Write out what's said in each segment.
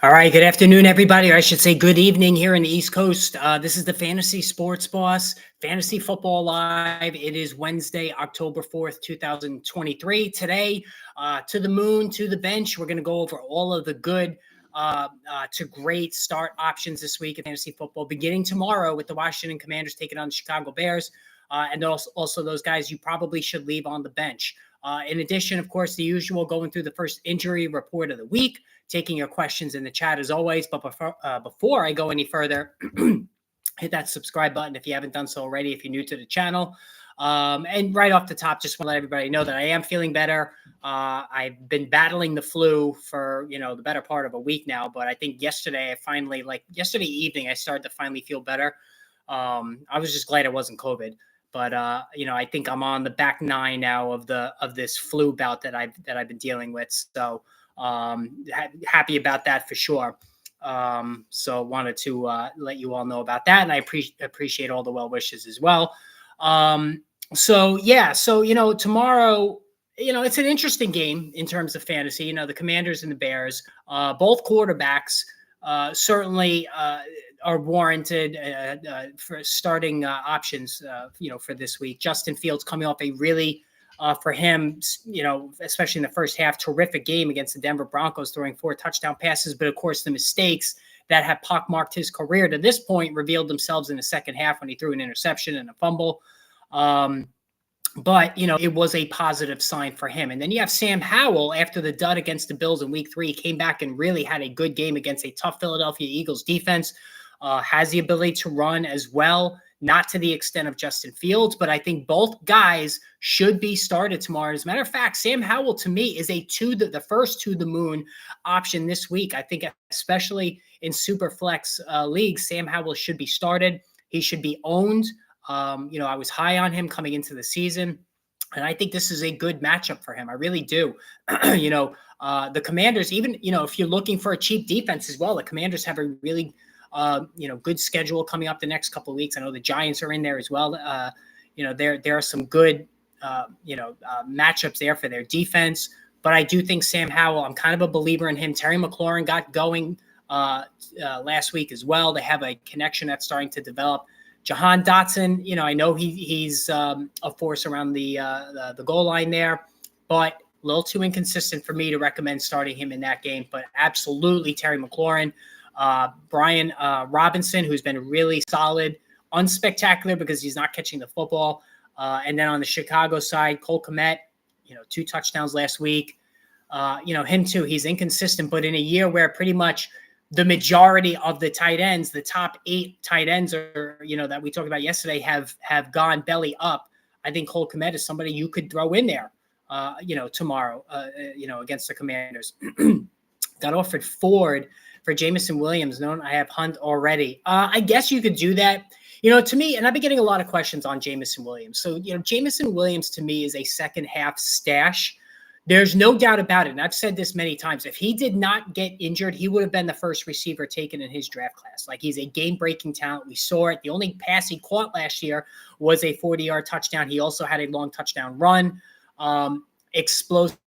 All right, good afternoon, everybody, or I should say good evening here in the East Coast. This is the Fantasy Sports Boss, Fantasy Football Live. It is Wednesday, October 4th, 2023. Today, to the moon, to the bench, we're going to go over all of the good to great start options this week in fantasy football, beginning tomorrow with the Washington Commanders taking on the Chicago Bears, and also those guys you probably should leave on the bench. In addition, of course, the usual going through the first injury report of the week, taking your questions in the chat as always. But before I go any further, hit that subscribe button if you haven't done so already, if you're new to the channel. And right off the top, just want to let everybody know that I am feeling better. I've been battling the flu for, the better part of a week now. But I think yesterday, yesterday evening, I started to finally feel better. I was just glad it wasn't COVID. But I think I'm on the back nine now of this flu bout that I've been dealing with. So happy about that for sure. So wanted to let you all know about that, and I appreciate all the well wishes as well. So tomorrow, it's an interesting game in terms of fantasy. The Commanders and the Bears, both quarterbacks, certainly are warranted for starting options, for this week. Justin Fields coming off a really, for him, especially in the first half, terrific game against the Denver Broncos, throwing 4 touchdown passes. But of course, the mistakes that have pockmarked his career to this point revealed themselves in the second half when he threw an interception and a fumble. But it was a positive sign for him. And then you have Sam Howell after the dud against the Bills in week 3, came back and really had a good game against a tough Philadelphia Eagles defense. Has the ability to run as well, not to the extent of Justin Fields, but I think both guys should be started tomorrow. As a matter of fact, Sam Howell to me is the first to the moon option this week. I think especially in super flex leagues, Sam Howell should be started. He should be owned. I was high on him coming into the season, and I think this is a good matchup for him. I really do. The Commanders, even, if you're looking for a cheap defense as well, the Commanders have a really good schedule coming up the next couple of weeks. I know the Giants are in there as well. There are some good, matchups there for their defense. But I do think Sam Howell, I'm kind of a believer in him. Terry McLaurin got going last week as well. They have a connection that's starting to develop. Jahan Dotson, I know he's a force around the goal line there, but a little too inconsistent for me to recommend starting him in that game. But absolutely Terry McLaurin. Brian Robinson, who's been really solid, unspectacular because he's not catching the football. And then on the Chicago side, Cole Kmet, 2 touchdowns last week. Him too, he's inconsistent, but in a year where pretty much the majority of the tight ends, the top 8 tight ends are, that we talked about yesterday have gone belly up. I think Cole Kmet is somebody you could throw in there, tomorrow, against the Commanders. Got offered Ford for Jameson Williams. I have Hunt already. I guess you could do that. To me, and I've been getting a lot of questions on Jameson Williams. So, Jameson Williams to me is a second half stash. There's no doubt about it. And I've said this many times. If he did not get injured, he would have been the first receiver taken in his draft class. Like, he's a game-breaking talent. We saw it. The only pass he caught last year was a 40-yard touchdown. He also had a long touchdown run. Explosive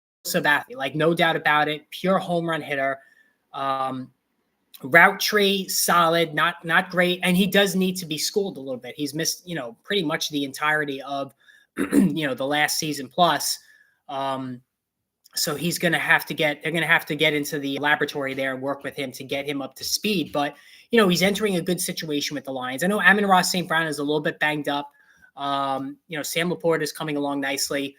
athlete, like, no doubt about it. Pure home run hitter. Route tree, solid, not great. And he does need to be schooled a little bit. He's missed, pretty much the entirety of, the last season plus. So they're going to have to get into the laboratory there and work with him to get him up to speed. But, he's entering a good situation with the Lions. I know Amon-Ra St. Brown is a little bit banged up. Sam Laporta is coming along nicely.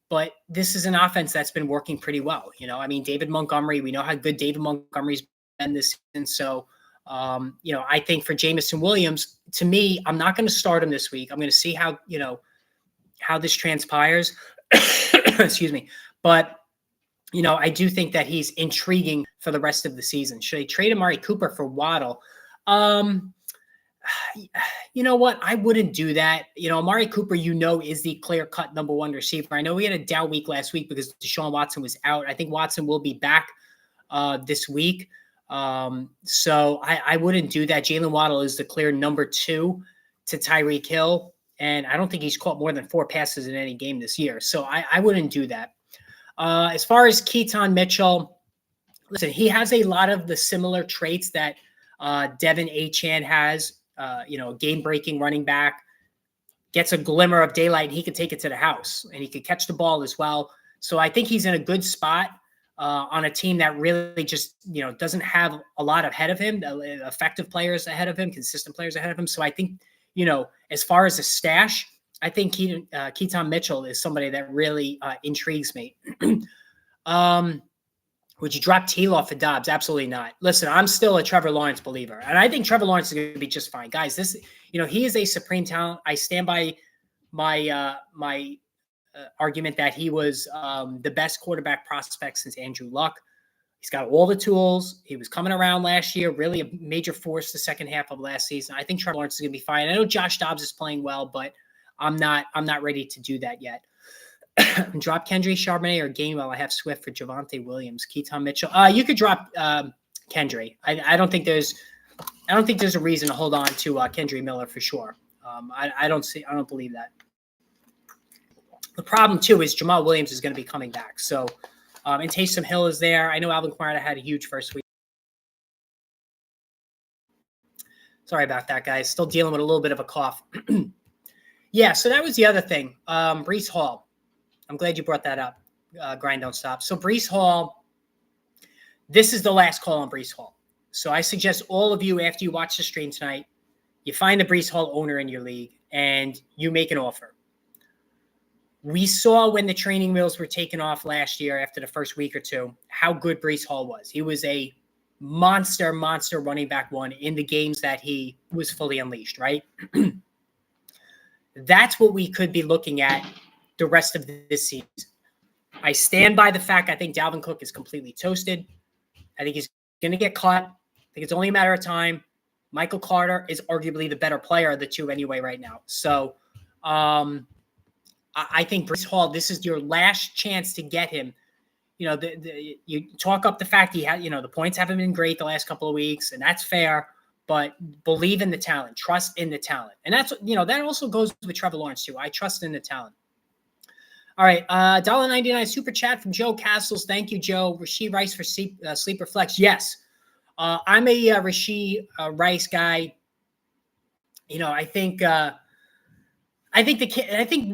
But this is an offense that's been working pretty well. David Montgomery, we know how good David Montgomery's been this season. So, I think for Jameson Williams, to me, I'm not going to start him this week. I'm going to see how this transpires. Excuse me. But, I do think that he's intriguing for the rest of the season. Should I trade Amari Cooper for Waddle? You know what? I wouldn't do that. Amari Cooper, is the clear-cut number 1 receiver. I know he had a down week last week because Deshaun Watson was out. I think Watson will be back this week. So I wouldn't do that. Jalen Waddle is the clear number 2 to Tyreek Hill. And I don't think he's caught more than 4 passes in any game this year. So I wouldn't do that. As far as Keaton Mitchell, listen, he has a lot of the similar traits that Devin Achane has. Game-breaking running back, gets a glimmer of daylight, and he can take it to the house, and he can catch the ball as well. So I think he's in a good spot on a team that really just, doesn't have a lot ahead of him, effective players ahead of him, consistent players ahead of him. So I think, as far as a stash, I think Keaton Mitchell is somebody that really intrigues me. Would you drop T-Law for Dobbs? Absolutely not. Listen, I'm still a Trevor Lawrence believer, and I think Trevor Lawrence is going to be just fine. Guys, he is a supreme talent. I stand by my argument that he was the best quarterback prospect since Andrew Luck. He's got all the tools. He was coming around last year, really a major force the second half of last season. I think Trevor Lawrence is going to be fine. I know Josh Dobbs is playing well, but I'm not ready to do that yet. Drop Kendry, Charbonnet, or Gainwell. I have Swift for Javonte Williams, Keaton Mitchell. You could drop Kendry. I don't think there's a reason to hold on to Kendry Miller for sure. I don't believe that. The problem too is Jamal Williams is going to be coming back. So, and Taysom Hill is there. I know Alvin Kamara had a huge first week. Sorry about that, guys. Still dealing with a little bit of a cough. Yeah, so that was the other thing. Breece Hall. I'm glad you brought that up. Grind Don't Stop. So Breece Hall, this is the last call on Breece Hall. So I suggest all of you, after you watch the stream tonight, you find the Breece Hall owner in your league and you make an offer. We saw when the training wheels were taken off last year after the first week or two, how good Breece Hall was. He was a monster running back one in the games that he was fully unleashed, right? That's what we could be looking at the rest of this season. I stand by the fact I think Dalvin Cook is completely toasted. I think he's going to get caught. I think it's only a matter of time. Michael Carter is arguably the better player of the two anyway right now. So I think Breece Hall, this is your last chance to get him. You talk up the fact he had, the points haven't been great the last couple of weeks, and that's fair. But believe in the talent, trust in the talent. And that's, that also goes with Trevor Lawrence too. I trust in the talent. All right. $1.99 super chat from Joe Castles. Thank you, Joe. Rashee Rice for Sleeper Flex. Yes. I'm a Rashee Rice guy. I think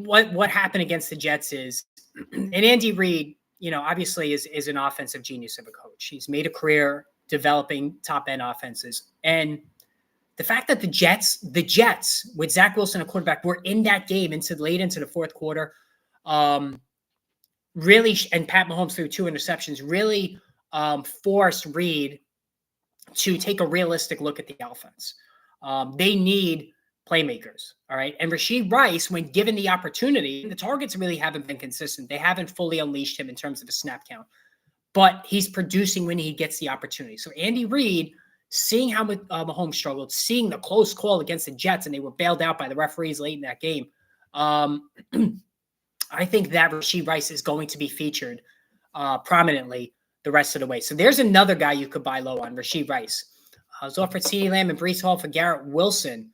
what happened against the Jets is, and Andy Reid, obviously is an offensive genius of a coach. He's made a career developing top end offenses. And the fact that the Jets with Zach Wilson, a quarterback, were in that game late into the fourth quarter, really, and Pat Mahomes threw 2 interceptions, really forced Reid to take a realistic look at the offense. They need playmakers, all right? And Rashee Rice, when given the opportunity, the targets really haven't been consistent. They haven't fully unleashed him in terms of a snap count, but he's producing when he gets the opportunity. So Andy Reid, seeing how Mahomes struggled, seeing the close call against the Jets, and they were bailed out by the referees late in that game, I think that Rashee Rice is going to be featured prominently the rest of the way. So there's another guy you could buy low on, Rashee Rice. I was offered CeeDee Lamb and Breece Hall for Garrett Wilson.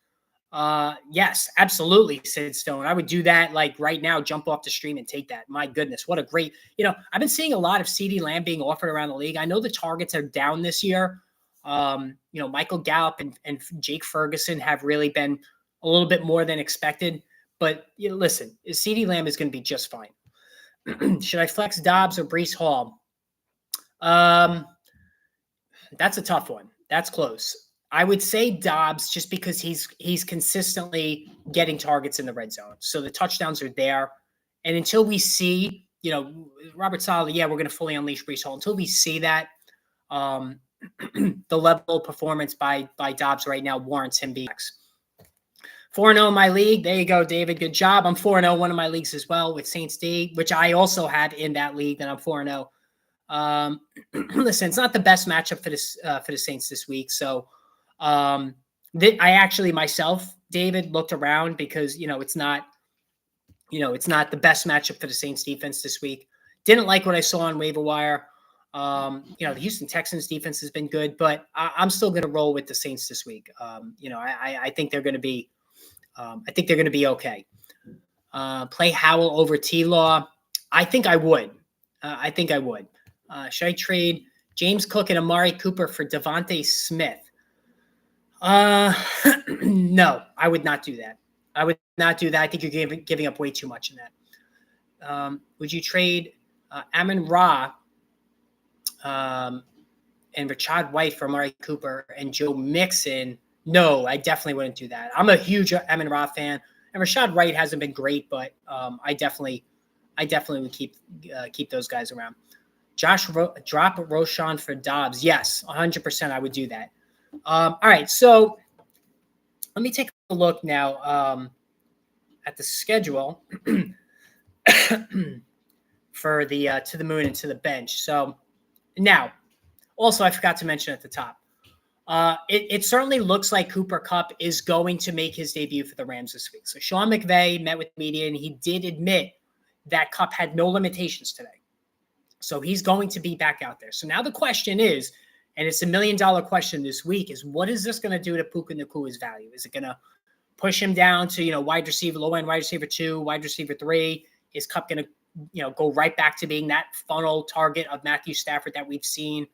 Yes, absolutely, Sid Stone. I would do that like right now, jump off the stream and take that. My goodness, what a great, I've been seeing a lot of CeeDee Lamb being offered around the league. I know the targets are down this year. Michael Gallup and Jake Ferguson have really been a little bit more than expected. But listen, CeeDee Lamb is going to be just fine. Should I flex Dobbs or Breece Hall? That's a tough one. That's close. I would say Dobbs just because he's consistently getting targets in the red zone. So the touchdowns are there. And until we see, Robert Saleh, we're going to fully unleash Breece Hall. Until we see that, the level of performance by Dobbs right now warrants him being 4-0 in my league. There you go, David. Good job. I'm 4-0 one of my leagues as well with Saints D, which I also have in that league that I'm 4-0. Listen, it's not the best matchup for the Saints this week. So I actually myself, David, looked around because, it's not the best matchup for the Saints defense this week. Didn't like what I saw on waiver wire. The Houston Texans defense has been good, but I'm still going to roll with the Saints this week. I think they're going to be, okay. Play Howell over T-Law. I think I would. Should I trade James Cook and Amari Cooper for Devontae Smith. No, I would not do that. I would not do that. I think you're giving up way too much in that. Would you trade Amon Ra and Rashad White for Amari Cooper and Joe Mixon? No, I definitely wouldn't do that. I'm a huge Amon Ra fan, and Rashad White hasn't been great, but I definitely would keep those guys around. Drop Roschon for Dobbs. Yes, 100%. I would do that. All right, so let me take a look now at the schedule for the to the moon and to the bench. So now, also I forgot to mention at the top, it certainly looks like Cooper Kupp is going to make his debut for the Rams this week. So Sean McVay met with media, and he did admit that Kupp had no limitations today. So he's going to be back out there. So now the question is, and it's $1 million question this week, is what is this going to do to Puka Nacua's value? Is it going to push him down to, wide receiver, low end wide receiver 2, wide receiver 3? Is Kupp going to, go right back to being that funnel target of Matthew Stafford that we've seen,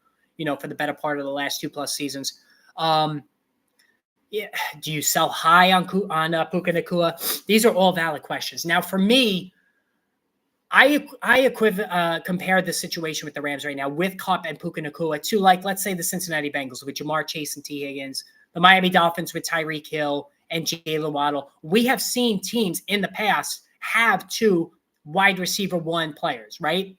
for the better part of the last 2+ seasons? Do you sell high on Puka Nacua? These are all valid questions. Now, for me, I compare the situation with the Rams right now with Kupp and Puka Nacua to, let's say the Cincinnati Bengals with Jamar Chase and T. Higgins, the Miami Dolphins with Tyreek Hill and Jalen Waddle. We have seen teams in the past have 2 wide receiver 1 players, right?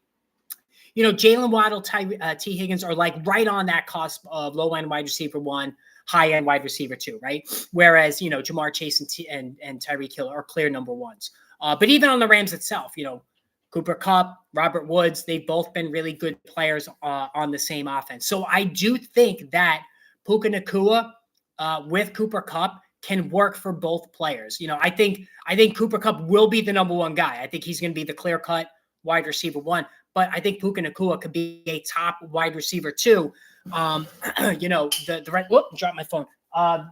Jalen Waddle, T. Higgins are right on that cusp of low-end wide receiver 1, high-end wide receiver 2, right? Whereas, Jamar Chase and Tyreek Hill are clear number 1s. But even on the Rams itself, Cooper Kupp, Robert Woods, they've both been really good players on the same offense. So I do think that Puka Nacua with Cooper Kupp can work for both players. I think Cooper Kupp will be the number 1 guy. I think he's going to be the clear-cut wide receiver 1. But I think Puka Nacua could be a top wide receiver 2. The rest. Whoop, dropped my phone.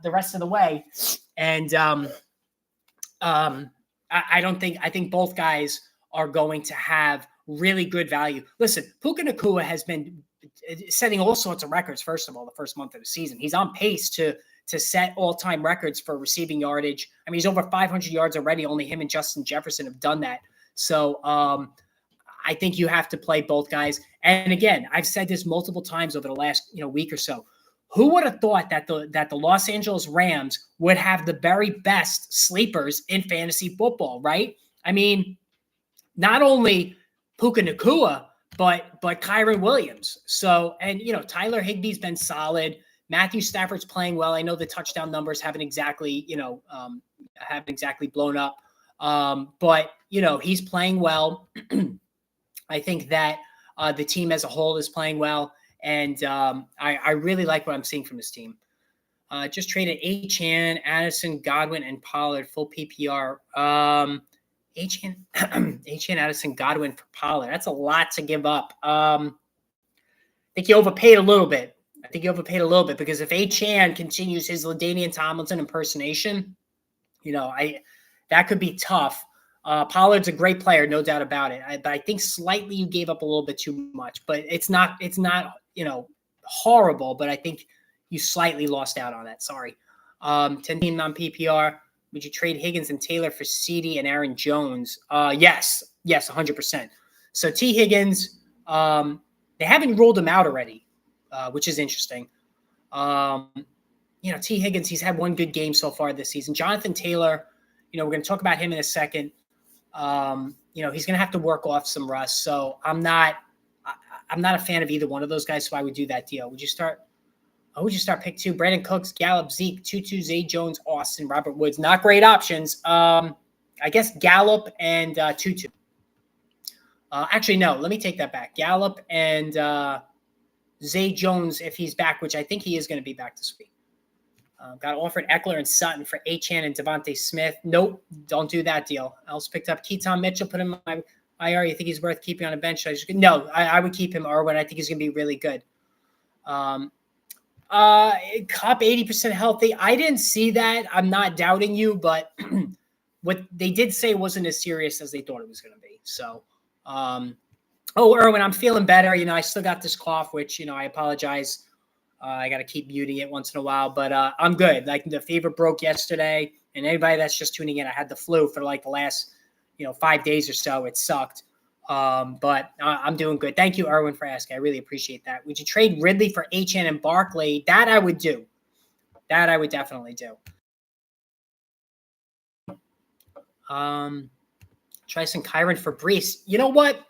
The rest of the way, and I think both guys are going to have really good value. Listen, Puka Nacua has been setting all sorts of records. First of all, the first month of the season, he's on pace to set all-time records for receiving yardage. I mean, he's over 500 yards already. Only him and Justin Jefferson have done that. So I think you have to play both guys. And again, I've said this multiple times over the last week or so. Who would have thought that the Los Angeles Rams would have the very best sleepers in fantasy football, right? I mean, not only Puka Nacua, but Kyren Williams. So, and Tyler Higbee's been solid. Matthew Stafford's playing well. I know the touchdown numbers haven't exactly blown up, but he's playing well. I think that the team as a whole is playing well, and I really like what I'm seeing from this team. Just traded Achane, Addison, Godwin, and Pollard full PPR. Achane, Addison, Godwin for Pollard. That's a lot to give up. I think you overpaid a little bit. Because if Achane continues his LaDainian Tomlinson impersonation, that could be tough. Pollard's a great player, no doubt about it. But I think slightly you gave up a little bit too much. But it's not horrible. But I think you slightly lost out on that. Sorry. 10-team non-PPR. Would you trade Higgins and Taylor for CeeDee and Aaron Jones? Yes, 100%. So T. Higgins, they haven't ruled him out already, which is interesting. T. Higgins, he's had one good game so far this season. Jonathan Taylor, we're going to talk about him in a second. He's going to have to work off some rust. So I'm not a fan of either one of those guys. So I would do that deal. Would you start pick 2? Brandon Cooks, Gallup, Zeke, Tutu, Zay Jones, Austin, Robert Woods. Not great options. I guess Gallup and Tutu. Actually, no. Let me take that back. Gallup and Zay Jones, if he's back, which I think he is going to be back this week. Got offered Eckler and Sutton for Achane and Devontae Smith. Nope, don't do that deal. I also picked up Keaton Mitchell, put him in my IR. You think he's worth keeping on a bench? No, I would keep him, Irwin. I think he's going to be really good. Kupp 80% healthy. I didn't see that. I'm not doubting you, but what they did say wasn't as serious as they thought it was going to be. So Oh, Erwin, I'm feeling better. I still got this cough, which, I apologize. I got to keep muting it once in a while, but I'm good. Like the fever broke yesterday, and anybody that's just tuning in, I had the flu for like the last, 5 days or so. It sucked. But I'm doing good. Thank you, Erwin, for asking. I really appreciate that. Would you trade Ridley for HN and Barkley? That I would do. That I would definitely do. Tryson Kyren for Brees. You know what?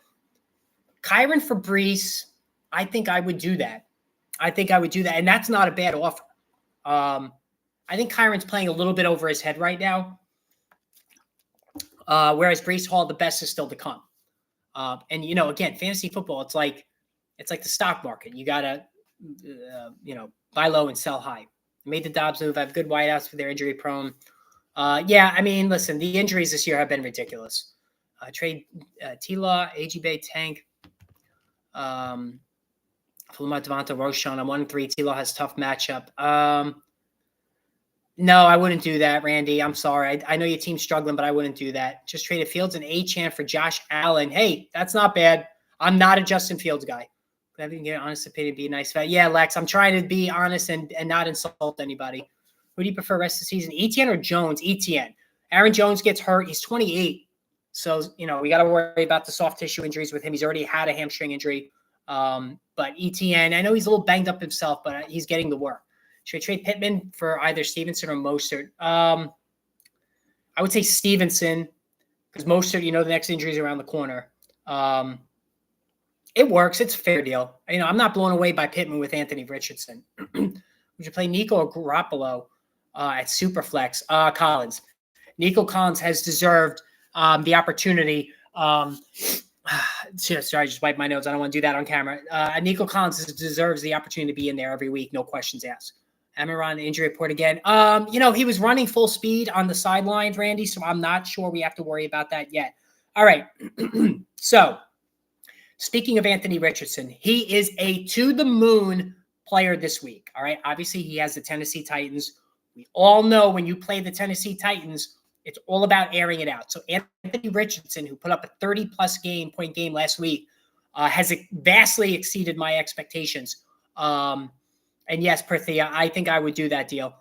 Kyren for Brees, I think I would do that. And that's not a bad offer. I think Kyron's playing a little bit over his head right now, whereas Brees Hall, the best is still to come. And again, fantasy football, it's like the stock market. You gotta, buy low and sell high. Made the Dobbs move. I have good wideouts for their injury prone. Listen, the injuries this year have been ridiculous. Trade T-Law, AG Bay Tank. Fulma Devonta Roschon. I'm 1-3. T-Law has tough matchup. No, I wouldn't do that, Randy. I'm sorry. I know your team's struggling, but I wouldn't do that. Just traded Fields and Achane for Josh Allen. Hey, that's not bad. I'm not a Justin Fields guy. But I can get an honest opinion, be a nice guy. Yeah, Lex, I'm trying to be honest and not insult anybody. Who do you prefer rest of the season, Etienne or Jones? Etienne. Aaron Jones gets hurt. He's 28. So, we got to worry about the soft tissue injuries with him. He's already had a hamstring injury. But Etienne, I know he's a little banged up himself, but he's getting the work. Should I trade Pittman for either Stevenson or Mostert? I would say Stevenson because Mostert, the next injury is around the corner. It works. It's a fair deal. I'm not blown away by Pittman with Anthony Richardson. Would you play Nico or Garoppolo at Superflex? Collins. Nico Collins has deserved the opportunity. Sorry, I just wiped my nose. I don't want to do that on camera. Nico Collins deserves the opportunity to be in there every week. No questions asked. Amaron injury report again. He was running full speed on the sidelines, Randy, so I'm not sure we have to worry about that yet. All right. So, speaking of Anthony Richardson, he is a to-the-moon player this week. All right. Obviously, he has the Tennessee Titans. We all know when you play the Tennessee Titans, it's all about airing it out. So Anthony Richardson, who put up a 30-plus point game last week, has vastly exceeded my expectations. And yes, Prithia, I think I would do that deal.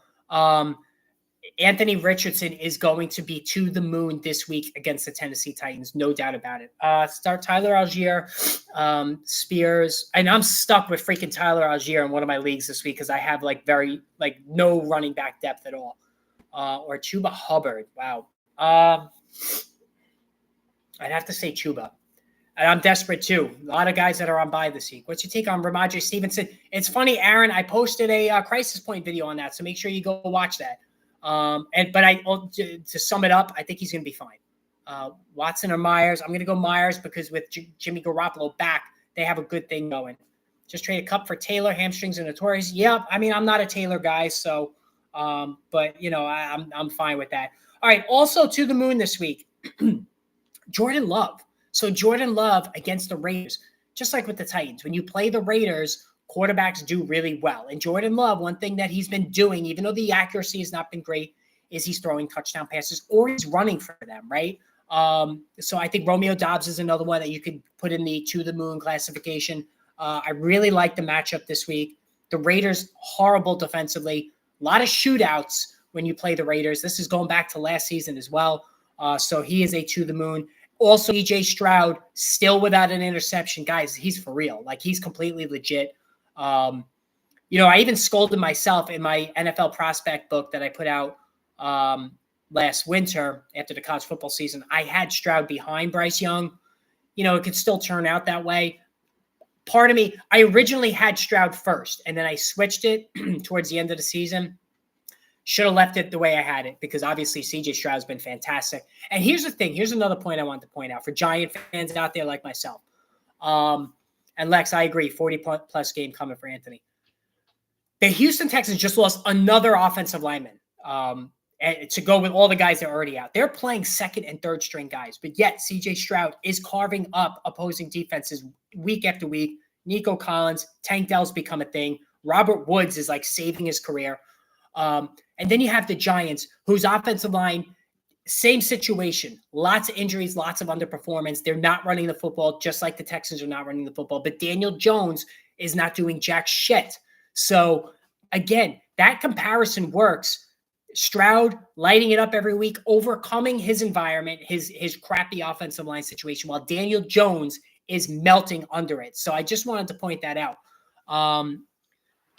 Anthony Richardson is going to be to the moon this week against the Tennessee Titans, no doubt about it. Start Tyler Algier, Spears, and I'm stuck with freaking Tyler Algier in one of my leagues this week because I have no running back depth at all. Or Chuba Hubbard. Wow. I'd have to say Chuba. And I'm desperate too. A lot of guys that are on bye this week. What's your take on Ramondre Stevenson? It's funny, Aaron. I posted a crisis point video on that, so make sure you go watch that. To sum it up, I think he's going to be fine. Watson or Myers? I'm going to go Myers because with Jimmy Garoppolo back, they have a good thing going. Just trade a Cup for Taylor, hamstrings and notorious. Yep. I'm not a Taylor guy, so. I'm fine with that. All right. Also to the moon this week, Jordan Love. So Jordan Love against the Raiders, just like with the Titans, when you play the Raiders, quarterbacks do really well. And Jordan Love, one thing that he's been doing, even though the accuracy has not been great, is he's throwing touchdown passes or he's running for them. Right. So I think Romeo Doubs is another one that you could put in the to the moon classification. I really like the matchup this week. The Raiders, horrible defensively. A lot of shootouts when you play the Raiders. This is going back to last season as well. So he is a to the moon. Also, EJ Stroud, still without an interception. Guys, he's for real. He's completely legit. I even scolded myself in my NFL prospect book that I put out last winter after the college football season. I had Stroud behind Bryce Young. It could still turn out that way. Part of me, I originally had Stroud first, and then I switched it towards the end of the season. Should have left it the way I had it because obviously CJ Stroud's been fantastic. And here's the thing. Here's another point I wanted to point out for Giant fans out there like myself. And Lex, I agree, 40-plus game coming for Anthony. The Houston Texans just lost another offensive lineman to go with all the guys that are already out. They're playing second and third string guys, but yet CJ Stroud is carving up opposing defenses week after week. Nico Collins, Tank Dell's become a thing. Robert Woods is saving his career. And then you have the Giants, whose offensive line same situation. Lots of injuries, lots of underperformance. They're not running the football, just like the Texans are not running the football. But Daniel Jones is not doing jack shit. So again, that comparison works. Stroud lighting it up every week, overcoming his environment, his crappy offensive line situation, while Daniel Jones is melting under it. So I just wanted to point that out.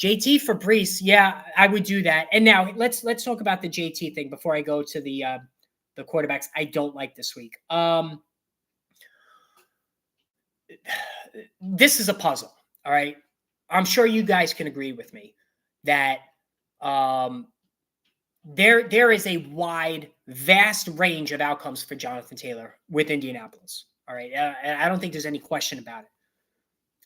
JT for Breece, yeah, I would do that. And now let's talk about the JT thing before I go to the quarterbacks I don't like this week. This is a puzzle. All right. I'm sure you guys can agree with me that there is a wide, vast range of outcomes for Jonathan Taylor with Indianapolis. All right. I don't think there's any question about it.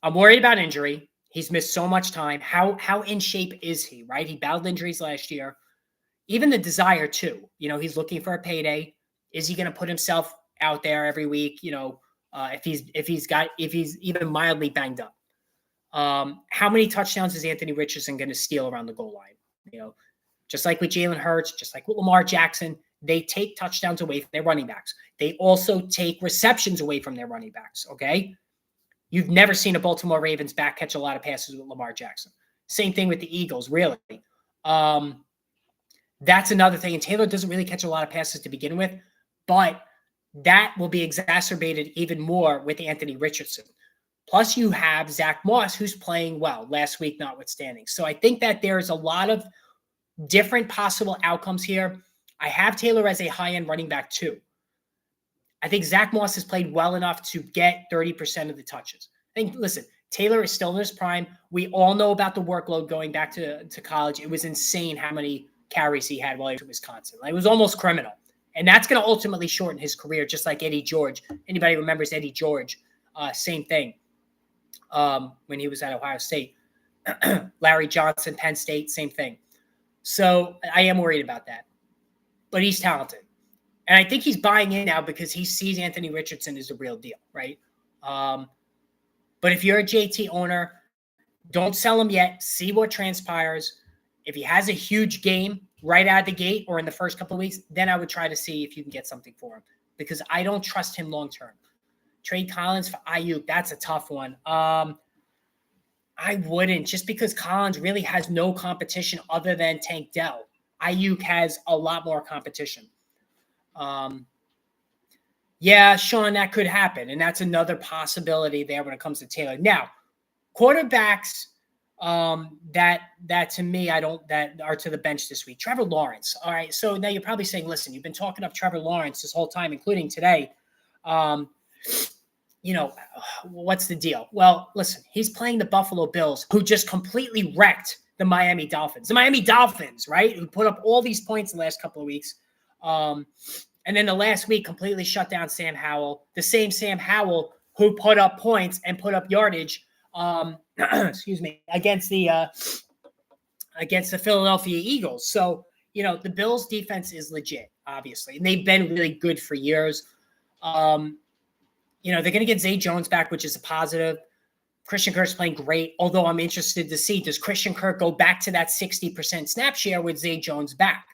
I'm worried about injury. He's missed so much time. How in shape is he, right? He battled injuries last year. Even the desire too. He's looking for a payday. Is he going to put himself out there every week? If he's even mildly banged up. How many touchdowns is Anthony Richardson going to steal around the goal line? Just like with Jalen Hurts, just like with Lamar Jackson, they take touchdowns away from their running backs. They also take receptions away from their running backs. Okay. You've never seen a Baltimore Ravens back catch a lot of passes with Lamar Jackson. Same thing with the Eagles, really. That's another thing. And Taylor doesn't really catch a lot of passes to begin with, but that will be exacerbated even more with Anthony Richardson. Plus, you have Zach Moss, who's playing well, last week notwithstanding. So I think that there's a lot of different possible outcomes here. I have Taylor as a high-end running back too. I think Zach Moss has played well enough to get 30% of the touches. Listen, Taylor is still in his prime. We all know about the workload going back to college. It was insane how many carries he had while he was at Wisconsin. It was almost criminal. And that's going to ultimately shorten his career, just like Eddie George. Anybody remembers Eddie George? Same thing when he was at Ohio State. Larry Johnson, Penn State, same thing. So I am worried about that. But he's talented. And I think he's buying in now because he sees Anthony Richardson as the real deal, right? But if you're a JT owner, don't sell him yet. See what transpires. If he has a huge game right out of the gate or in the first couple of weeks, then I would try to see if you can get something for him because I don't trust him long term. Trade Collins for Ayuk, that's a tough one. I wouldn't, just because Collins really has no competition other than Tank Dell. Ayuk has a lot more competition. Yeah, Sean, that could happen. And that's another possibility there when it comes to Taylor. Now, quarterbacks that to me, that are to the bench this week. Trevor Lawrence. All right. So now you're probably saying, listen, you've been talking up Trevor Lawrence this whole time, including today. What's the deal? Well, listen, he's playing the Buffalo Bills, who just completely wrecked the Miami Dolphins. The Miami Dolphins, right? Who put up all these points the last couple of weeks. And then the last week completely shut down Sam Howell, the same Sam Howell who put up points and put up yardage, against the Philadelphia Eagles. So, the Bills defense is legit, obviously, and they've been really good for years. They're going to get Zay Jones back, which is a positive. Christian Kirk's playing great, although I'm interested to see, does Christian Kirk go back to that 60% snap share with Zay Jones back?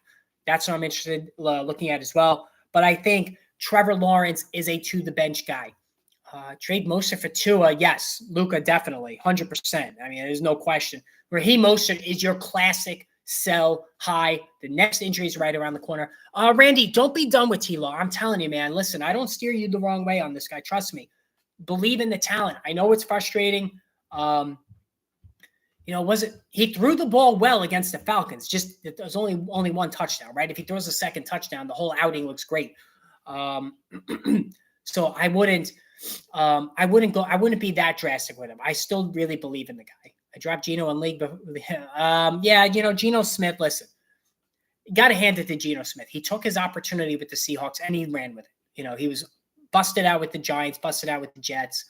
That's what I'm interested looking at as well. But I think Trevor Lawrence is a to-the-bench guy. Trade Mostert for Tua, yes. Luka, definitely, 100%. I mean, there's no question. Raheem Mostert is your classic sell high. The next injury is right around the corner. Randy, don't be done with T-Law. I'm telling you, man. Listen, I don't steer you the wrong way on this guy. Trust me. Believe in the talent. I know it's frustrating. He threw the ball well against the Falcons. Just there's only one touchdown, right? If he throws a second touchdown, the whole outing looks great. So I wouldn't be that drastic with him. I still really believe in the guy. I dropped Geno in league, but Geno Smith, listen, you got to hand it to Geno Smith. He took his opportunity with the Seahawks and he ran with it. He was busted out with the Giants, busted out with the Jets.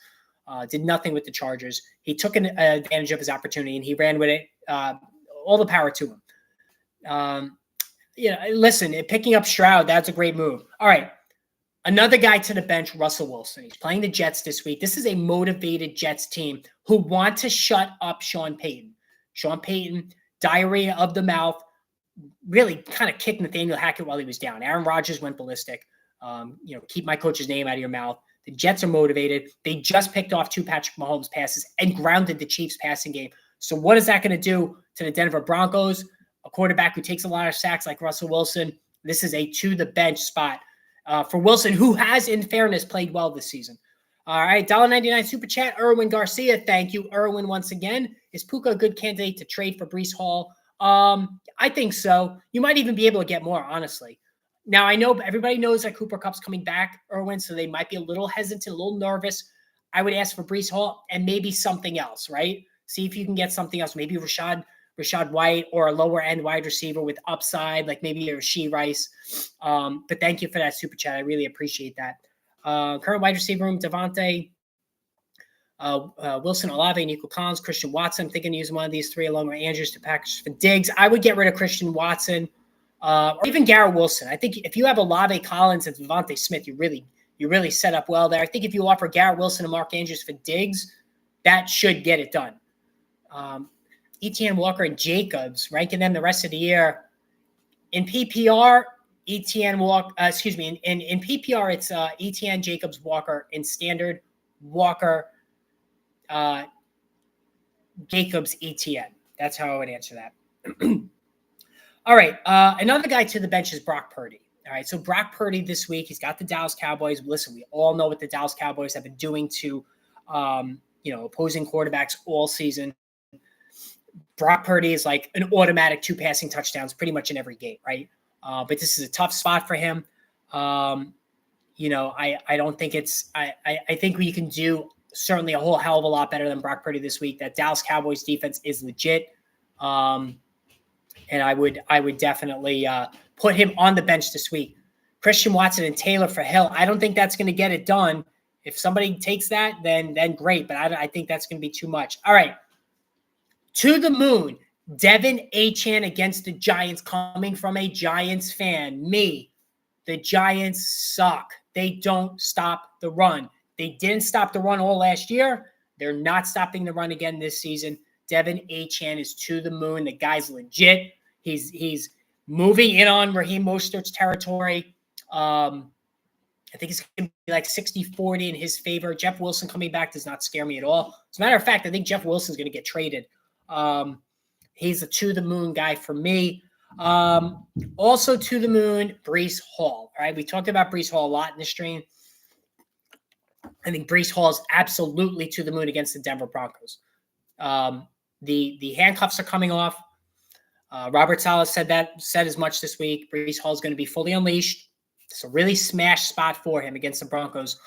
Did nothing with the Chargers. He took an advantage of his opportunity and he ran with it. All the power to him. Listen, picking up Stroud, that's a great move. All right. Another guy to the bench, Russell Wilson. He's playing the Jets this week. This is a motivated Jets team who want to shut up Sean Payton. Sean Payton, diarrhea of the mouth, really kind of kicked Nathaniel Hackett while he was down. Aaron Rodgers went ballistic. Keep my coach's name out of your mouth. The Jets are motivated. They just picked off 2 Patrick Mahomes passes and grounded the Chiefs passing game. So what is that going to do to the Denver Broncos? A quarterback who takes a lot of sacks like Russell Wilson. This is a to the bench spot for Wilson, who has, in fairness, played well this season. All right, $1.99 super chat. Erwin Garcia, thank you, Erwin, once again. Is Puka a good candidate to trade for Breece Hall? I think so. You might even be able to get more, honestly. Now, I know everybody knows that Cooper Kupp's coming back, Erwin, so they might be a little hesitant, a little nervous. I would ask for Breece Hall and maybe something else, right? See if you can get something else, maybe Rashad White or a lower-end wide receiver with upside, like maybe a Rashee Rice. But thank you for that super chat. I really appreciate that. Current wide receiver room, Devontae, Wilson, Olave, Nico Collins, Christian Watson. I'm thinking using one of these 3 along with Andrews to package for Diggs. I would get rid of Christian Watson or even Garrett Wilson. I think if you have Olave, Collins, and Devontae Smith, you really set up well there. I think if you offer Garrett Wilson and Mark Andrews for Diggs, that should get it done. Etienne, Walker, and Jacobs, ranking them the rest of the year. In PPR, in PPR, it's Etienne, Jacobs, Walker. In standard, Walker, Jacobs, Etienne. That's how I would answer that. All right. Another guy to the bench is Brock Purdy. All right. So Brock Purdy this week, he's got the Dallas Cowboys. Listen, we all know what the Dallas Cowboys have been doing to, opposing quarterbacks all season. Brock Purdy is like an automatic 2 passing touchdowns pretty much in every game, right? But this is a tough spot for him. I don't think I think we can do certainly a whole hell of a lot better than Brock Purdy this week. That Dallas Cowboys defense is legit. And I would definitely put him on the bench this week. Christian Watson and Taylor for Hill. I don't think that's going to get it done. If somebody takes that, then great. But I think that's going to be too much. All right. To the moon, Devin Achane against the Giants, coming from a Giants fan. Me, the Giants suck. They don't stop the run. They didn't stop the run all last year. They're not stopping the run again this season. Devin Achane is to the moon. The guy's legit. He's moving in on Raheem Mostert's territory. I think it's going to be like 60-40 in his favor. Jeff Wilson coming back does not scare me at all. As a matter of fact, I think Jeff Wilson's going to get traded. He's a to the moon guy for me. Also to the moon, Breece Hall. All right. We talked about Breece Hall a lot in the stream. I think Breece Hall is absolutely to the moon against the Denver Broncos. The handcuffs are coming off. Robert Saleh said as much this week. Breece Hall is going to be fully unleashed. It's a really smash spot for him against the Broncos,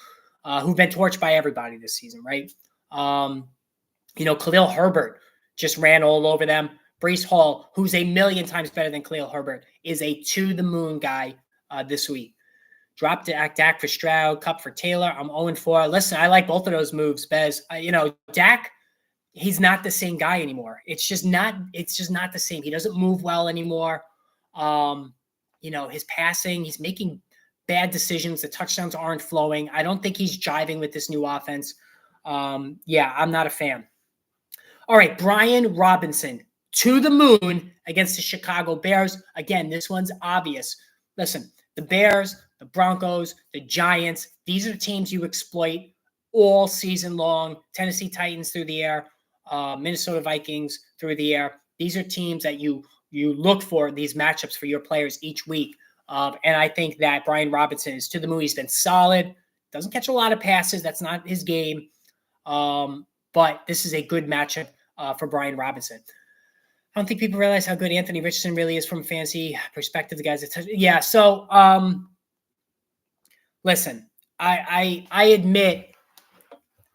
who've been torched by everybody this season, right? Khalil Herbert just ran all over them. Breece Hall, who's a million times better than Khalil Herbert, is a to-the-moon guy this week. Drop Dak for Stroud, Kupp for Taylor. I'm 0-4. Listen, I like both of those moves, Bez. Dak, he's not the same guy anymore. It's just not the same. He doesn't move well anymore. His passing, he's making bad decisions. The touchdowns aren't flowing. I don't think he's jiving with this new offense. I'm not a fan. All right, Brian Robinson to the moon against the Chicago Bears. Again, this one's obvious. Listen, the Bears, the Broncos, the Giants, these are the teams you exploit all season long. Tennessee Titans through the air, Minnesota Vikings through the air. These are teams that you look for these matchups for your players each week. And I think that Brian Robinson is to the moon. He's been solid. Doesn't catch a lot of passes. That's not his game. But this is a good matchup for Brian Robinson. I don't think people realize how good Anthony Richardson really is from a fantasy perspective. The guys that So listen, I admit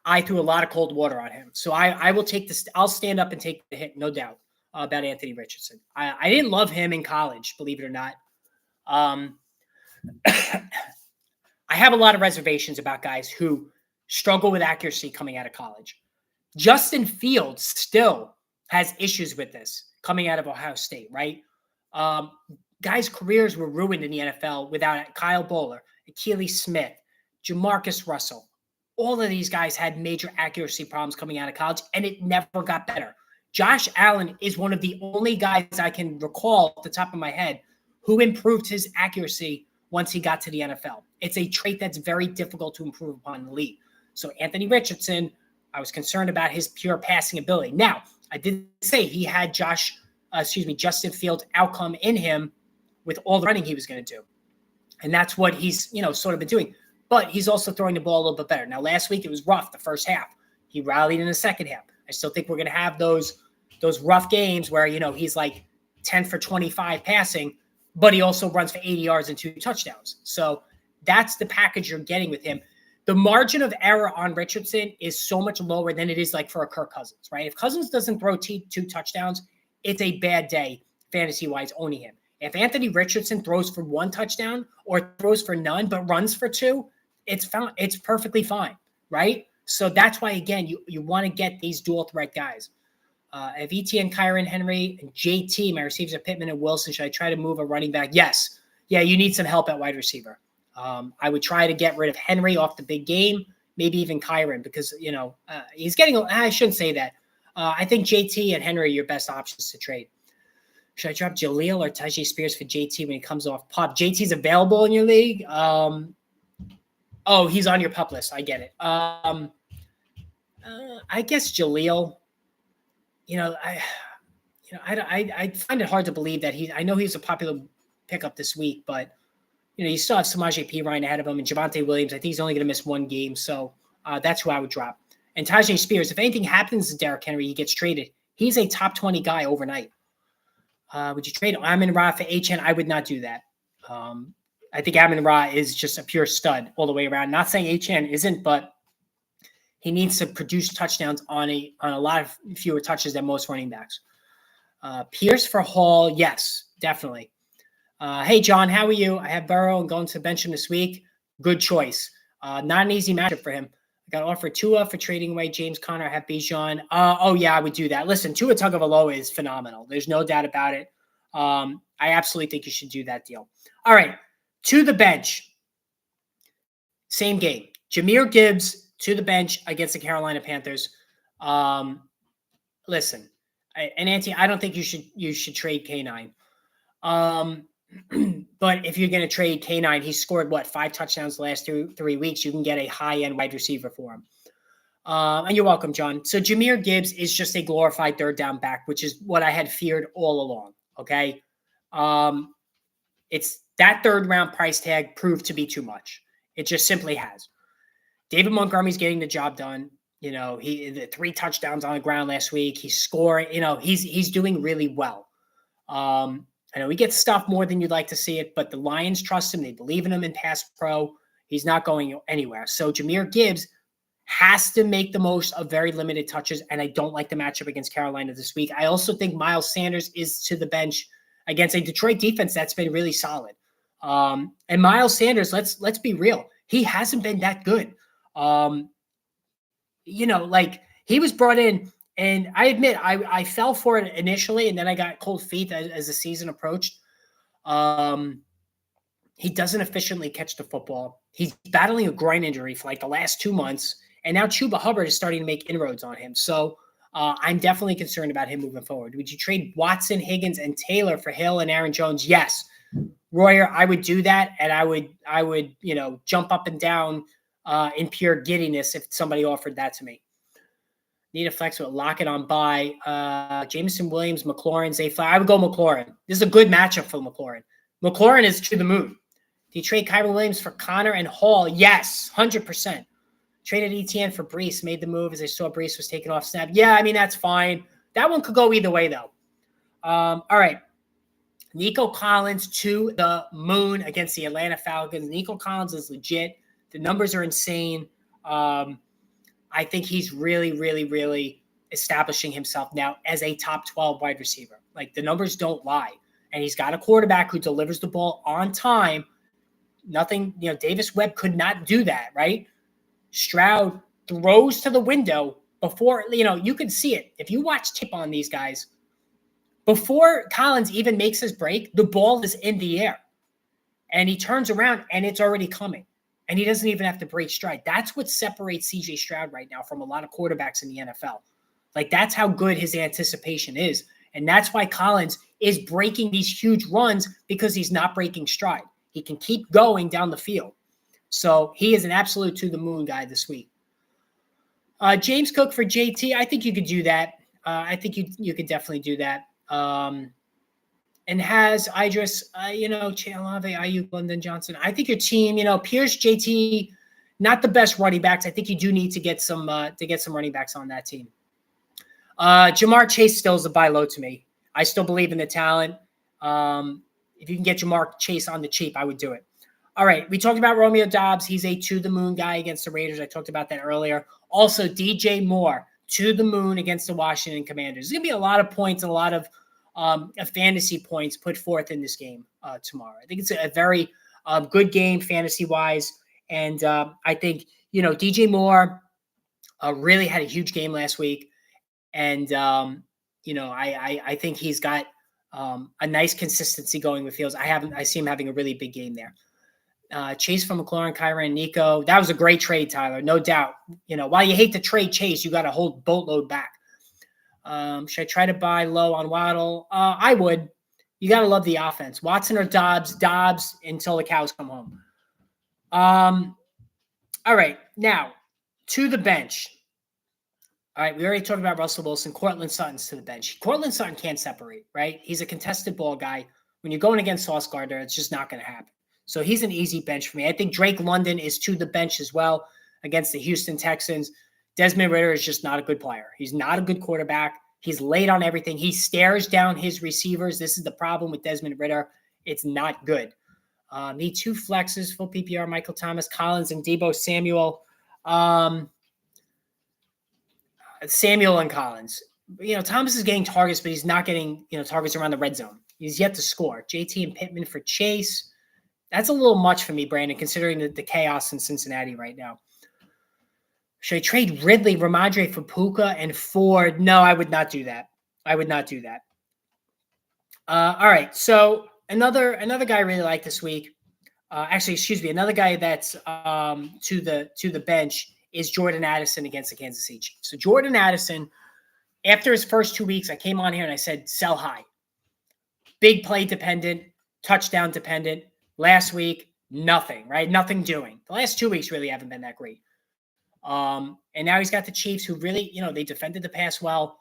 I threw a lot of cold water on him. So I will take this. I'll stand up and take the hit, no doubt, about Anthony Richardson. I didn't love him in college, believe it or not. I have a lot of reservations about guys who struggle with accuracy coming out of college. Justin Fields still has issues with this coming out of Ohio State, right? Guys' careers were ruined in the NFL without Kyle Bowler, Akili Smith, Jamarcus Russell. All of these guys had major accuracy problems coming out of college, and it never got better. Josh Allen is one of the only guys I can recall off the top of my head who improved his accuracy once he got to the NFL. It's a trait that's very difficult to improve upon in the league. So Anthony Richardson, I was concerned about his pure passing ability. Now, I did say he had Justin Fields' outcome in him with all the running he was going to do. And that's what he's, sort of been doing. But he's also throwing the ball a little bit better. Now, last week it was rough the first half. He rallied in the second half. I still think we're going to have those rough games where, he's like 10 for 25 passing, but he also runs for 80 yards and 2 touchdowns. So that's the package you're getting with him. The margin of error on Richardson is so much lower than it is like for a Kirk Cousins, right? If Cousins doesn't throw 2 touchdowns, it's a bad day fantasy-wise owning him. If Anthony Richardson throws for 1 touchdown or throws for none but runs for 2, it's perfectly fine, right? So that's why, again, you want to get these dual threat guys. If ETN, Kyron, Henry, and JT, my receivers are Pittman and Wilson, should I try to move a running back? Yes. Yeah, you need some help at wide receiver. I would try to get rid of Henry off the big game, maybe even Kyron, because, he's getting – I shouldn't say that. I think JT and Henry are your best options to trade. Should I drop Jaleel or Tyjae Spears for JT when he comes off PUP? JT's available in your league. He's on your PUP list. I get it. I guess Jaleel. I find it hard to believe that I know he's a popular pickup this week, but you still have Samaje Perine ahead of him and Javonte Williams. I think he's only going to miss 1 game, so that's who I would drop. And Tyjae Spears, if anything happens to Derrick Henry, he gets traded. He's a top 20 guy overnight. Would you trade Amon-Ra for HN? I would not do that. I think Amon-Ra is just a pure stud all the way around. Not saying HN isn't, but he needs to produce touchdowns on a lot of fewer touches than most running backs. Pierce for Hall, yes, definitely. Hey, John, how are you? I have Burrow and going to bench him this week. Good choice. Not an easy matchup for him. I got offered Tua for trading away James Conner. I have Bijan. I would do that. Listen, Tua Tagovailoa is phenomenal. There's no doubt about it. I absolutely think you should do that deal. All right, to the bench. Same game. Jahmyr Gibbs to the bench against the Carolina Panthers. Listen, and Anthony, I don't think you should trade K9. But if you're going to trade K9, he scored 5 touchdowns the last 3 weeks. You can get a high-end wide receiver for him. And you're welcome, John. So Jahmyr Gibbs is just a glorified third down back, which is what I had feared all along. Okay. It's that 3rd round price tag proved to be too much. It just simply has. David Montgomery's getting the job done. He the 3 touchdowns on the ground last week. He's scoring, he's doing really well. I know he gets stuff more than you'd like to see it, but the Lions trust him. They believe in him in pass pro. He's not going anywhere. So Jahmyr Gibbs has to make the most of very limited touches, and I don't like the matchup against Carolina this week. I also think Miles Sanders is to the bench against a Detroit defense that's been really solid. And Miles Sanders, let's be real. He hasn't been that good. He was brought in, and I admit I fell for it initially, and then I got cold feet as the season approached. He doesn't efficiently catch the football. He's battling a groin injury for the last 2 months, and now Chuba Hubbard is starting to make inroads on him. So I'm definitely concerned about him moving forward. Would you trade Watson, Higgins, and Taylor for Hill and Aaron Jones? Yes. Royer, I would do that, and I would jump up and down in pure giddiness if somebody offered that to me. Need a flex with Lockett on bye. Jameson Williams, McLaurin, Zay Flowers. I would go McLaurin. This is a good matchup for McLaurin. McLaurin is to the moon. Do you trade Kyren Williams for Connor and Hall? Yes, 100%. Traded ETN for Brees. Made the move as I saw Brees was taken off snap. Yeah, I mean, that's fine. That one could go either way, though. All right. Nico Collins to the moon against the Atlanta Falcons. Nico Collins is legit. The numbers are insane. I think he's really, really, really establishing himself now as a top 12 wide receiver. The numbers don't lie. And he's got a quarterback who delivers the ball on time. Nothing, Davis Webb could not do that, right? Stroud throws to the window before, you can see it. If you watch tape on these guys, before Collins even makes his break, the ball is in the air. And he turns around and it's already coming. And he doesn't even have to break stride. That's what separates CJ Stroud right now from a lot of quarterbacks in the NFL. Like, that's how good his anticipation is. And that's why Collins is breaking these huge runs, because he's not breaking stride. He can keep going down the field. So he is an absolute to the moon guy this week. James Cook for JT, I think you could do that. I think you could definitely do that. And has Idris, Olave, Ayuk, London Johnson. I think your team, Pierce, JT, not the best running backs. I think you do need to get some running backs on that team. Jamar Chase still is a buy low to me. I still believe in the talent. If you can get Jamar Chase on the cheap, I would do it. All right, we talked about Romeo Doubs. He's a to the moon guy against the Raiders. I talked about that earlier. Also, DJ Moore, to the moon against the Washington Commanders. There's going to be a lot of points and a lot of fantasy points put forth in this game tomorrow. I think it's a very good game fantasy-wise. And I think, DJ Moore really had a huge game last week. And, I think he's got a nice consistency going with Fields. I see him having a really big game there. Chase from McLaurin, Kyron, Nico. That was a great trade, Tyler. No doubt. While you hate to trade Chase, you got a whole boatload back. Should I try to buy low on Waddle? I would. You got to love the offense. Watson or Dobbs? Dobbs until the cows come home. All right. Now, to the bench. All right. We already talked about Russell Wilson. Courtland Sutton's to the bench. Courtland Sutton can't separate, right? He's a contested ball guy. When you're going against Sauce Gardner, it's just not going to happen. So he's an easy bench for me. I think Drake London is to the bench as well against the Houston Texans. Desmond Ridder is just not a good player. He's not a good quarterback. He's late on everything. He stares down his receivers. This is the problem with Desmond Ridder. It's not good. Need two flexes, full PPR, Michael Thomas, Collins, and Deebo Samuel. Samuel and Collins. Thomas is getting targets, but he's not getting, targets around the red zone. He's yet to score. JT and Pittman for Chase. That's a little much for me, Brandon, considering the chaos in Cincinnati right now. Should I trade Ridley, Ramondre for Puka and Ford? No, I would not do that. All right. So another guy I really like this week. Another guy that's to the bench is Jordan Addison against the Kansas City Chiefs. So Jordan Addison, after his first 2 weeks, I came on here and I said sell high. Big play dependent, touchdown dependent. Last week, nothing, right? Nothing doing. The last 2 weeks really haven't been that great. And now he's got the Chiefs who really, they defended the pass well.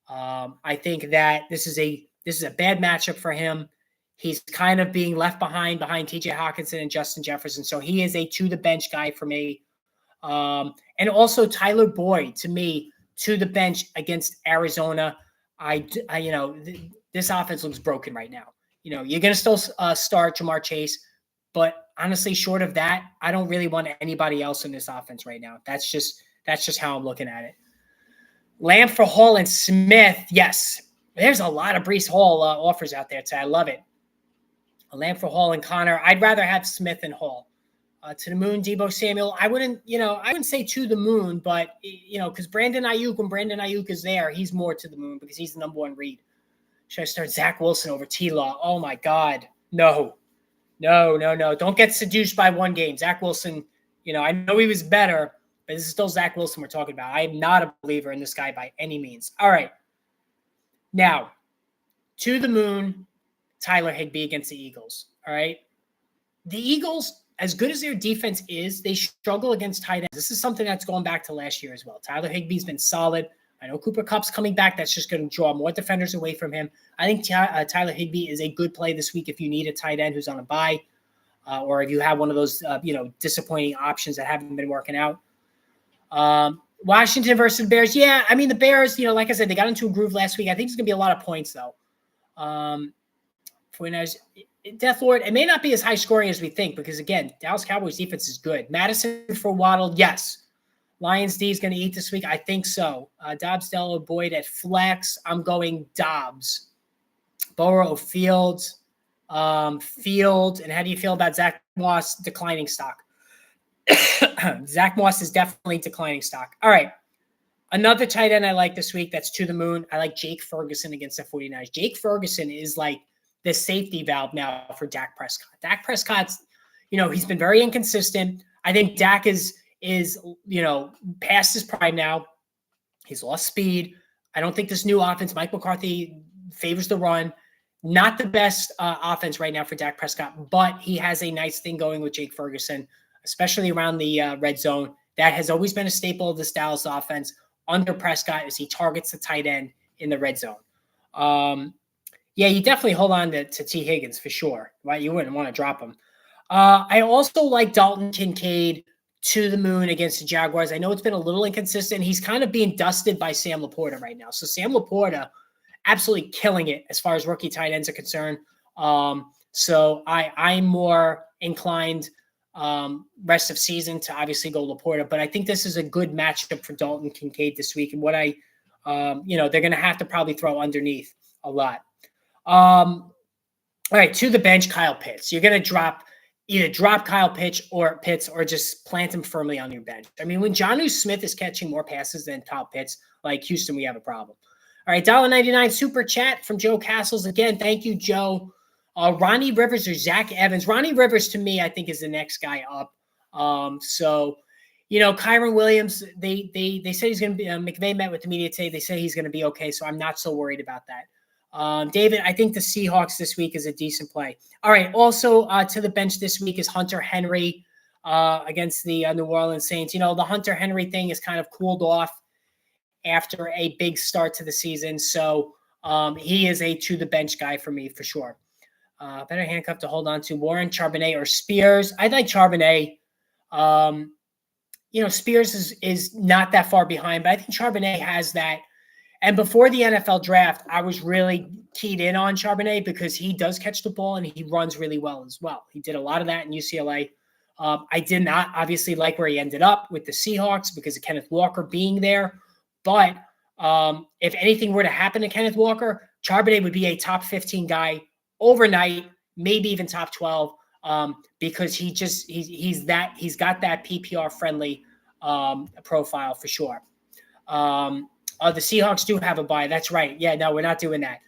I think that this is a bad matchup for him. He's kind of being left behind TJ Hawkinson and Justin Jefferson. So he is a to the bench guy for me. And also Tyler Boyd to me to the bench against Arizona. This offense looks broken right now. You're going to still start Jamar Chase, but honestly, short of that, I don't really want anybody else in this offense right now. That's just how I'm looking at it. Lamb for Hall and Smith. Yes, there's a lot of Breece Hall offers out there today. I love it. A Lamb for Hall and Connor. I'd rather have Smith and Hall. To the moon, Deebo Samuel. I wouldn't say to the moon, but because Brandon Ayuk, when Brandon Ayuk is there, he's more to the moon because he's the number one read. Should I start Zach Wilson over T-Law? Oh, my God. No. Don't get seduced by one game. Zach Wilson, I know he was better, but this is still Zach Wilson we're talking about. I am not a believer in this guy by any means. All right. Now, to the moon, Tyler Higbee against the Eagles. All right. The Eagles, as good as their defense is, they struggle against tight ends. This is something that's going back to last year as well. Tyler Higbee's been solid. I know Cooper Kupp's coming back. That's just going to draw more defenders away from him. I think Tyler Higbee is a good play this week if you need a tight end who's on a bye, or if you have one of those, disappointing options that haven't been working out. Washington versus the Bears. Yeah, I mean, the Bears, like I said, they got into a groove last week. I think it's going to be a lot of points, though. 49ers, Death Lord, it may not be as high scoring as we think because, again, Dallas Cowboys defense is good. Madison for Waddle, yes. Lions D is going to eat this week. I think so. Dobbs, Dello, Boyd at flex. I'm going Dobbs. Burrow, Fields. Field. And how do you feel about Zach Moss declining stock? Zach Moss is definitely declining stock. All right. Another tight end I like this week that's to the moon. I like Jake Ferguson against the 49ers. Jake Ferguson is like the safety valve now for Dak Prescott. Dak Prescott's, he's been very inconsistent. I think Dak is past his prime now. He's lost speed. I don't think this new offense, Mike McCarthy favors the run. Not the best offense right now for Dak Prescott, but he has a nice thing going with Jake Ferguson, especially around the red zone. That has always been a staple of this Dallas offense under Prescott as he targets the tight end in the red zone. Yeah, you definitely hold on to T. Higgins for sure, right? You wouldn't want to drop him. I also like Dalton Kincaid to the moon against the Jaguars. I know it's been a little inconsistent. He's kind of being dusted by Sam Laporta right now. So Sam Laporta absolutely killing it as far as rookie tight ends are concerned. So I'm more inclined rest of season to obviously go Laporta, but I think this is a good matchup for Dalton Kincaid this week. And what they're going to have to probably throw underneath a lot. All right, to the bench, Kyle Pitts. You're going to either drop Kyle Pitts or just plant him firmly on your bench. I mean, when Jonnu Smith is catching more passes than Kyle Pitts, like Houston, we have a problem. All right, $1.99 super chat from Joe Castles. Again, thank you, Joe. Ronnie Rivers or Zach Evans. Ronnie Rivers, to me, I think is the next guy up. So, Kyren Williams, they said he's going to be, McVay met with the media today. They say he's going to be okay, so I'm not so worried about that. David, I think the Seahawks this week is a decent play. All right, also to the bench this week is Hunter Henry against the New Orleans Saints. The Hunter Henry thing is kind of cooled off after a big start to the season. So he is a to the bench guy for me for sure. Better handcuff to hold on to Warren, Charbonnet, or Spears. I like Charbonnet. Spears is not that far behind, but I think Charbonnet has that. And before the NFL draft, I was really keyed in on Charbonnet because he does catch the ball and he runs really well as well. He did a lot of that in UCLA. I did not obviously like where he ended up with the Seahawks because of Kenneth Walker being there. But if anything were to happen to Kenneth Walker, Charbonnet would be a top 15 guy overnight, maybe even top 12, because he's got that PPR friendly profile for sure. The Seahawks do have a bye. That's right. Yeah, no, we're not doing that.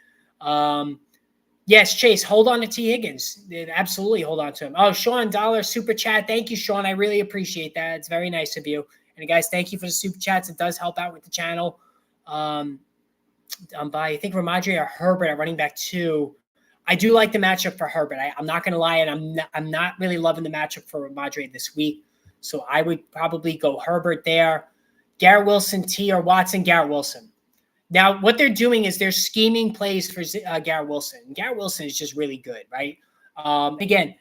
Yes, Chase, hold on to T. Higgins. Absolutely hold on to him. Oh, Sean Dollar, super chat. Thank you, Sean. I really appreciate that. It's very nice of you. And guys, thank you for the super chats. It does help out with the channel. By I think Ramondre or Herbert at running back 2. I do like the matchup for Herbert. I'm not going to lie, and I'm not really loving the matchup for Ramondre this week. So I would probably go Herbert there. Garrett Wilson, T, or Watson, Garrett Wilson. Now, what they're doing is they're scheming plays for Garrett Wilson. Garrett Wilson is just really good, right? Again,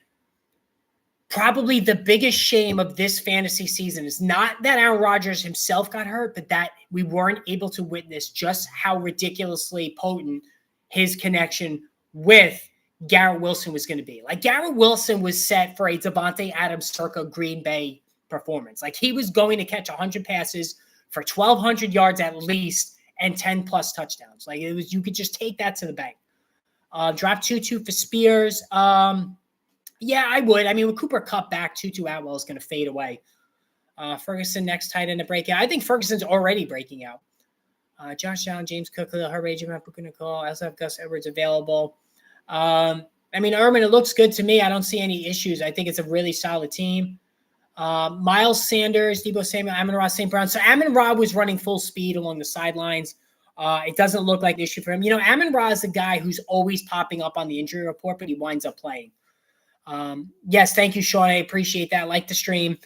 probably the biggest shame of this fantasy season is not that Aaron Rodgers himself got hurt, but that we weren't able to witness just how ridiculously potent his connection with Garrett Wilson was going to be. Like, Garrett Wilson was set for a Devontae Adams circa Green Bay performance. Like, he was going to catch 100 passes for 1,200 yards at least and 10 plus touchdowns. Like, it was, you could just take that to the bank. Drop Tutu for Spears. Yeah, I would. I mean, with Cooper Kupp back, Tutu Atwell is going to fade away. Ferguson next tight end to break out. I think Ferguson's already breaking out. Josh Allen, James Cook, Khalil Herbert, Jim Nicole. I also have Gus Edwards available. I mean, Ehrman, it looks good to me. I don't see any issues. I think it's a really solid team. Miles Sanders, Deebo Samuel, Amon-Ra St. Brown. So Amon-Ra was running full speed along the sidelines. It doesn't look like an issue for him. Amon-Ra is a guy who's always popping up on the injury report, but he winds up playing. Yes, thank you, Sean. I appreciate that. Like the stream.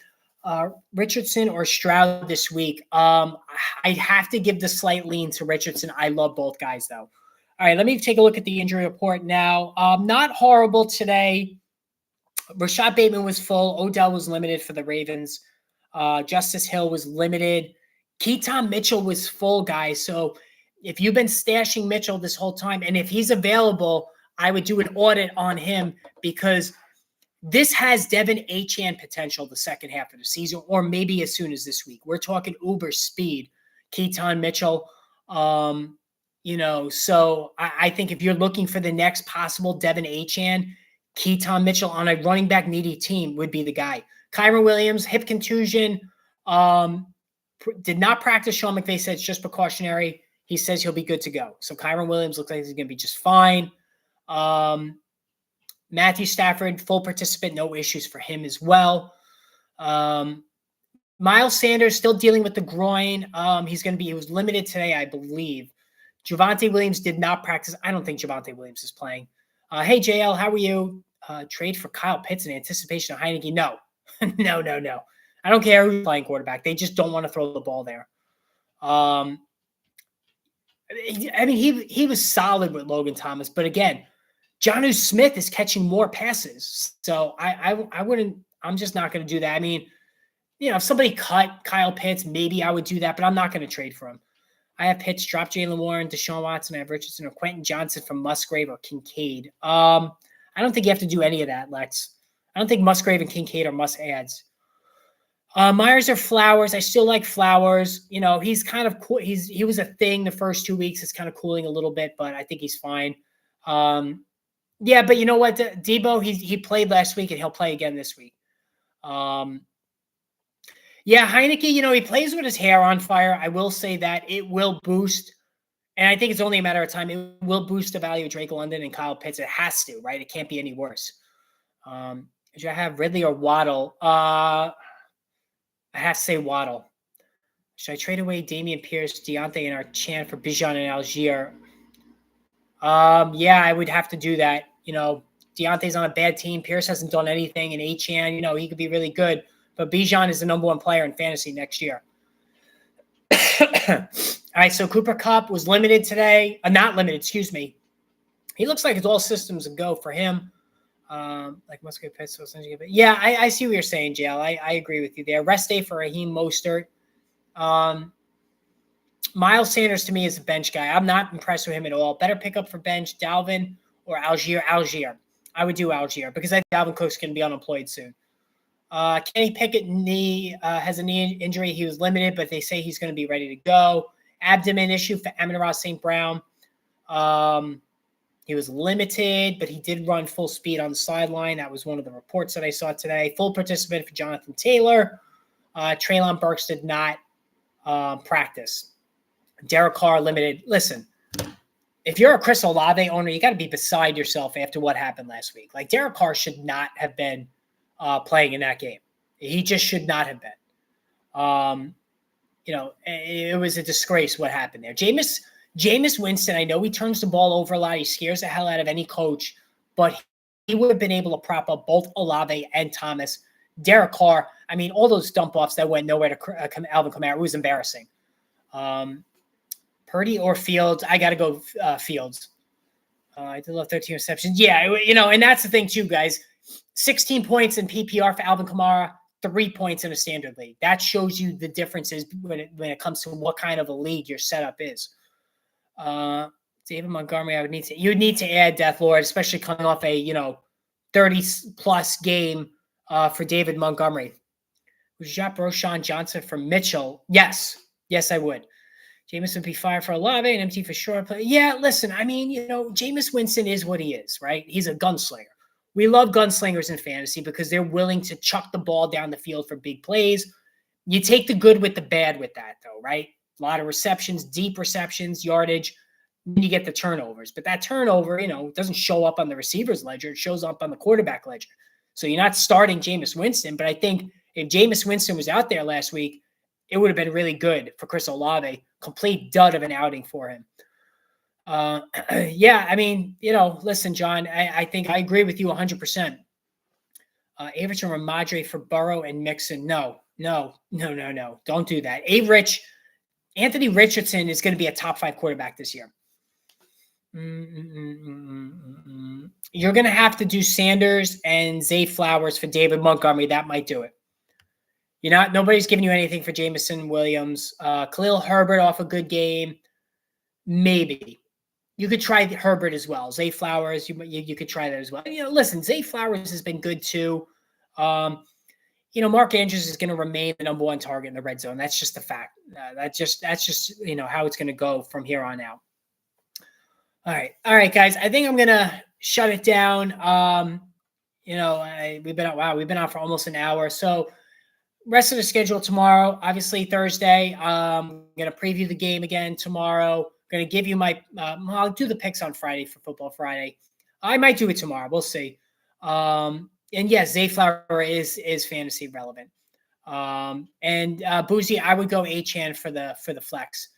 Richardson or Stroud this week. I'd have to give the slight lean to Richardson. I love both guys, though. All right, let me take a look at the injury report now. Not horrible today. Rashad Bateman was full. Odell was limited for the Ravens. Justice Hill was limited. Keaton Mitchell was full, guys. So if you've been stashing Mitchell this whole time, and if he's available, I would do an audit on him because this has Devin Achane potential the second half of the season, or maybe as soon as this week. We're talking uber speed, Keaton Mitchell. So I think if you're looking for the next possible Devin Achane, Keaton Mitchell on a running back needy team would be the guy. Kyren Williams, hip contusion, did not practice. Sean McVay said it's just precautionary. He says he'll be good to go. So Kyren Williams looks like he's going to be just fine. Matthew Stafford, full participant, no issues for him as well. Miles Sanders still dealing with the groin. He was limited today, I believe. Javonte Williams did not practice. I don't think Javonte Williams is playing. Hey, JL, how are you? Trade for Kyle Pitts in anticipation of Heineke? No. No. I don't care who's playing quarterback. They just don't want to throw the ball there. I mean, he was solid with Logan Thomas, but again, Jonnu Smith is catching more passes. So I wouldn't, I'm just not going to do that. I mean, if somebody cut Kyle Pitts, maybe I would do that, but I'm not going to trade for him. I have Pitts, drop Jaylen Warren, Deshaun Watson, I have Richardson or Quentin Johnson from Musgrave or Kincaid. I don't think you have to do any of that, Lex. I don't think Musgrave and Kincaid are must-adds. Myers or Flowers. I still like Flowers. He's kind of cool. He was a thing the first 2 weeks. It's kind of cooling a little bit, but I think he's fine. Yeah, but you know what? Debo, he played last week and he'll play again this week. Yeah, Heineke, he plays with his hair on fire. I will say that it will boost, and I think it's only a matter of time. It will boost the value of Drake London and Kyle Pitts. It has to, right? It can't be any worse. Should I have Ridley or Waddle? I have to say Waddle. Should I trade away Dameon Pierce, Deontay, and Archan for Bijan and Algier? Yeah, I would have to do that. Deontay's on a bad team. Pierce hasn't done anything, and Achane, he could be really good. But Bijan is the number one player in fantasy next year. All right, so Cooper Kupp was limited today. Not limited, excuse me. He looks like it's all systems a go for him. Like Musgrave Pitts. So yeah, I see what you're saying, JL. I agree with you there. Rest day for Raheem Mostert. Miles Sanders to me is a bench guy. I'm not impressed with him at all. Better pick up for bench, Dalvin or Algier. I would do Algier because I think Dalvin Cook's going to be unemployed soon. Kenny Pickett has a knee injury. He was limited, but they say he's going to be ready to go. Abdomen issue for Amon-Ra St. Brown. He was limited, but he did run full speed on the sideline. That was one of the reports that I saw today. Full participant for Jonathan Taylor. Treylon Burks did not practice. Derek Carr limited. Listen, if you're a Chris Olave owner, you got to be beside yourself after what happened last week. Like Derek Carr should not have been playing in that game. He just should not have been. It was a disgrace what happened there. Jameis Winston, I know he turns the ball over a lot. He scares the hell out of any coach, but he would have been able to prop up both Olave and Thomas. Derek Carr, I mean, all those dump-offs that went nowhere to Alvin Kamara, it was embarrassing. Purdy or Fields, I got to go Fields. I did love 13 receptions. Yeah, and that's the thing too, guys. 16 points in PPR for Alvin Kamara, 3 points in a standard league. That shows you the differences when it comes to what kind of a league your setup is. David Montgomery, you would need to add Death Lord, especially coming off a 30-plus game for David Montgomery. Would you drop Roschon Johnson for Mitchell? Yes, I would. Jameis would be fire for Olave and MT for sure. Yeah, listen, I mean, Jameis Winston is what he is, right? He's a gunslinger. We love gunslingers in fantasy because they're willing to chuck the ball down the field for big plays. You take the good with the bad with that, though, right? A lot of receptions, deep receptions, yardage. Then you get the turnovers. But that turnover, doesn't show up on the receiver's ledger. It shows up on the quarterback ledger. So you're not starting Jameis Winston. But I think if Jameis Winston was out there last week, it would have been really good for Chris Olave. Complete dud of an outing for him. Yeah, I mean, listen, John, I think I agree with you 100%. Averton Ramadre for Burrow and Mixon. No. Don't do that. Anthony Richardson is going to be a top 5 quarterback this year. You're going to have to do Sanders and Zay Flowers for David Montgomery. That might do it. Nobody's giving you anything for Jameson Williams. Khalil Herbert off a good game. Maybe. You could try Herbert as well. Zay Flowers, you could try that as well. Listen, Zay Flowers has been good too. Mark Andrews is going to remain the number 1 target in the red zone. That's just the fact. That's just how it's going to go from here on out. All right, guys. I think I'm going to shut it down. We've been out for almost an hour. So rest of the schedule tomorrow, obviously Thursday. I'm going to preview the game again tomorrow. Going to give you my I'll do the picks on Friday for Football Friday. I might do it tomorrow. We'll see. And yes, Zay Flower is fantasy relevant. And Boozy, I would go Achane for the flex.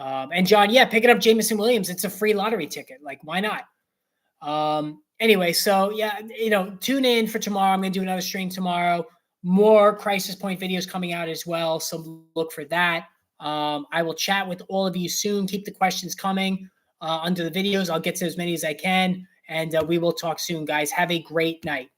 And John, yeah, picking up Jameson Williams. It's a free lottery ticket. Like, why not? Anyway, so yeah, tune in for tomorrow. I'm going to do another stream tomorrow. More Crisis Point videos coming out as well. So look for that. I will chat with all of you soon. Keep the questions coming under the videos. I'll get to as many as I can. And we will talk soon, guys. Have a great night.